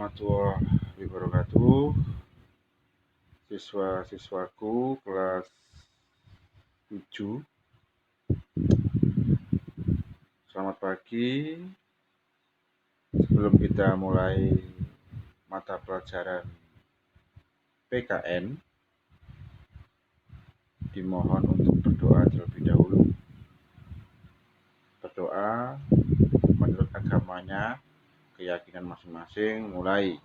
warahmatullahi wabarakatuh. Siswa-siswaku kelas 7. Selamat pagi. Sebelum kita mulai mata pelajaran PKN, dimohon untuk berdoa terlebih dahulu. Berdoa menurut agamanya, keyakinan masing-masing. Mulai.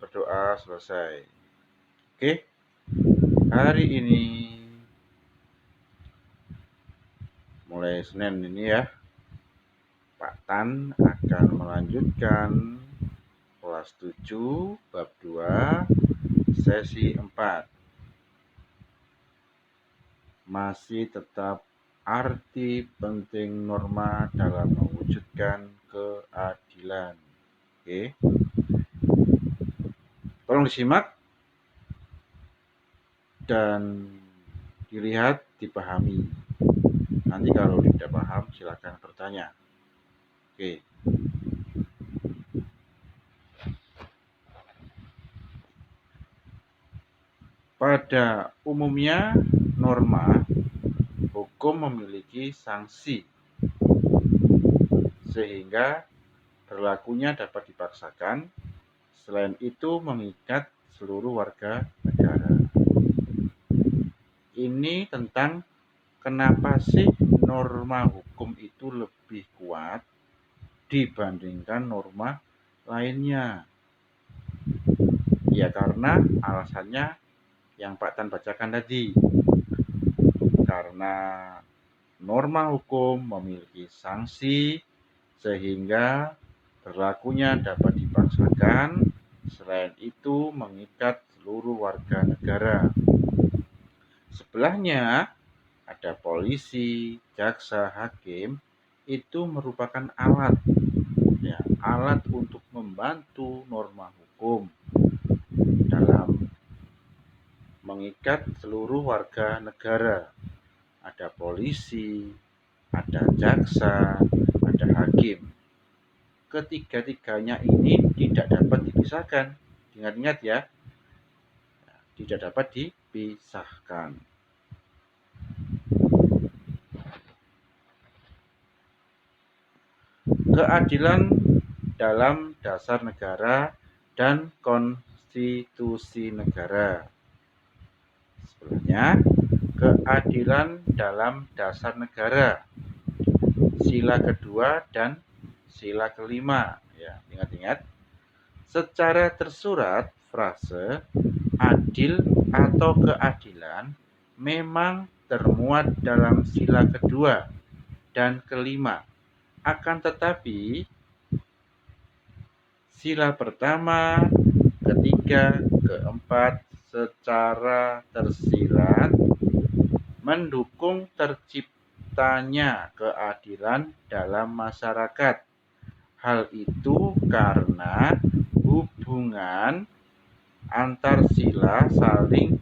Berdoa selesai. Oke. Hari ini mulai Senin ini ya, Pak Tan akan melanjutkan kelas 7 bab 2 sesi 4. Masih tetap arti penting norma dalam mewujudkan keadilan. Oke. Tolong disimak dan dilihat, dipahami. Nanti kalau tidak paham silakan bertanya. Oke. Pada umumnya norma hukum memiliki sanksi sehingga berlakunya dapat dipaksakan. Selain itu mengikat seluruh warga negara. Ini tentang kenapa sih norma hukum itu lebih kuat dibandingkan norma lainnya. Ya karena alasannya yang Pak Tan bacakan tadi. Karena norma hukum memiliki sanksi sehingga berlakunya dapat dipaksakan. Selain itu mengikat seluruh warga negara. Sebelahnya ada polisi, jaksa, hakim, itu merupakan alat untuk membantu norma hukum dalam mengikat seluruh warga negara. Ada polisi, ada jaksa, ada hakim. Ketiga-tiganya ini tidak dapat dipisahkan. Ingat-ingat ya, tidak dapat dipisahkan. Keadilan dalam dasar negara dan konstitusi negara. Sebelumnya, keadilan dalam dasar negara. Sila kedua dan sila kelima. Ya, ingat-ingat. Secara tersurat, frase adil atau keadilan memang termuat dalam sila kedua dan kelima. Akan tetapi, sila pertama, ketiga, keempat secara tersirat mendukung terciptanya keadilan dalam masyarakat. Hal itu karena hubungan antar sila saling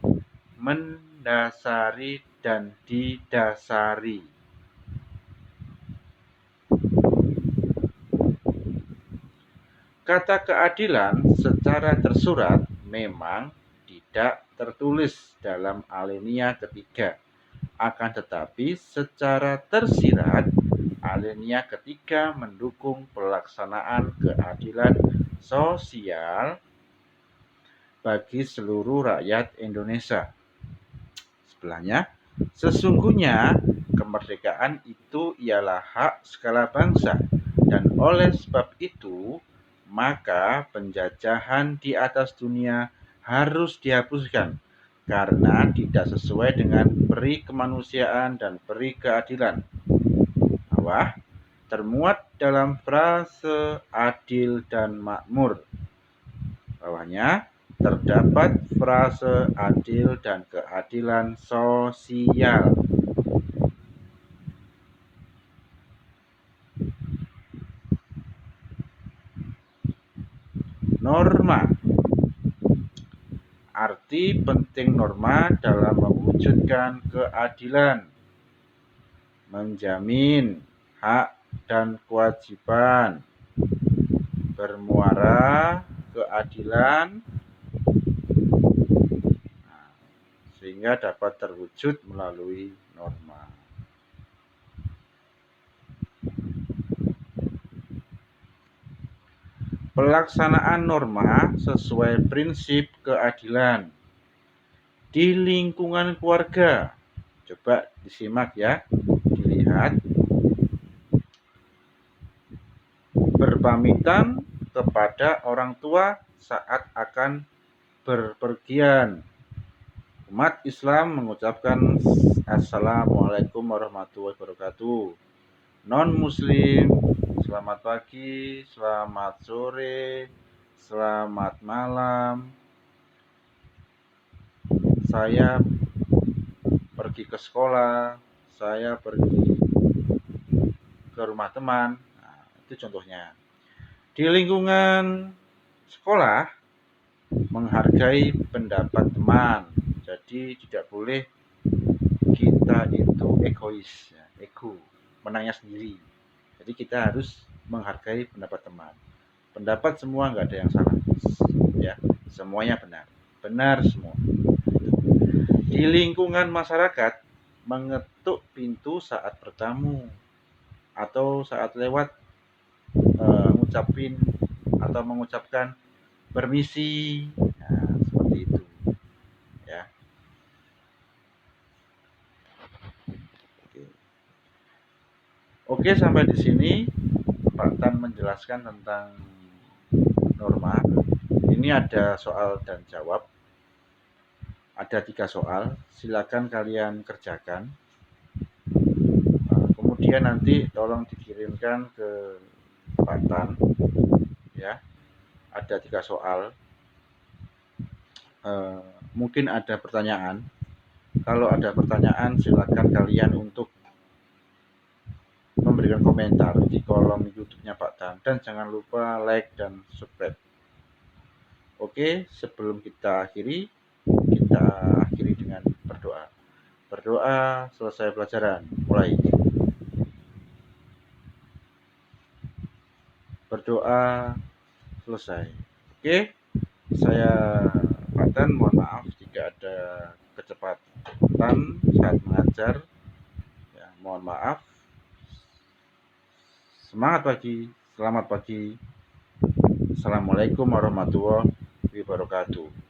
mendasari dan didasari. Kata keadilan secara tersurat memang tidak tertulis dalam alinea ketiga. Akan tetapi secara tersirat, alinea ketiga mendukung pelaksanaan keadilan sosial bagi seluruh rakyat Indonesia. Sebelahnya, sesungguhnya kemerdekaan itu ialah hak segala bangsa, dan oleh sebab itu maka penjajahan di atas dunia harus dihapuskan karena tidak sesuai dengan peri kemanusiaan dan peri keadilan. Bawah termuat dalam frase adil dan makmur. Bawahnya terdapat frase adil dan keadilan sosial. Norma. Arti penting norma dalam mewujudkan keadilan. Menjamin hak dan kewajiban, bermuara keadilan, sehingga dapat terwujud melalui norma. Pelaksanaan norma sesuai prinsip keadilan di lingkungan keluarga. Coba disimak ya, dilihat. Berpamitan kepada orang tua saat akan berpergian. Umat Islam mengucapkan Assalamualaikum warahmatullahi wabarakatuh. Non-Muslim, selamat pagi, selamat sore, selamat malam. Saya pergi ke sekolah, saya pergi ke rumah teman. Nah, itu contohnya. Di lingkungan sekolah, menghargai pendapat teman. Jadi tidak boleh kita itu egois, ya, ego, menangnya sendiri. Jadi kita harus menghargai pendapat teman. Pendapat semua nggak ada yang salah, ya, semuanya benar, benar semua. Di lingkungan masyarakat, mengetuk pintu saat bertamu atau saat lewat, ngucapin atau mengucapkan permisi, nah, seperti itu, ya. Oke, sampai di sini Pak Tan menjelaskan tentang norma. Ini ada soal dan jawab. Ada 3 soal, silakan kalian kerjakan. Kemudian nanti tolong dikirimkan ke Pak Tan, ya. Ada 3 soal. Mungkin ada pertanyaan. Kalau ada pertanyaan, silakan kalian untuk memberikan komentar di kolom YouTube-nya Pak Tan, dan jangan lupa like dan subscribe. Oke, sebelum kita akhiri dengan berdoa. Berdoa selesai pelajaran. Mulai. Berdoa selesai. Oke, saya Pak Tan, mohon maaf jika ada kecepatan saat mengajar. Ya, mohon maaf. Semangat pagi, selamat pagi. Assalamualaikum warahmatullahi wabarakatuh.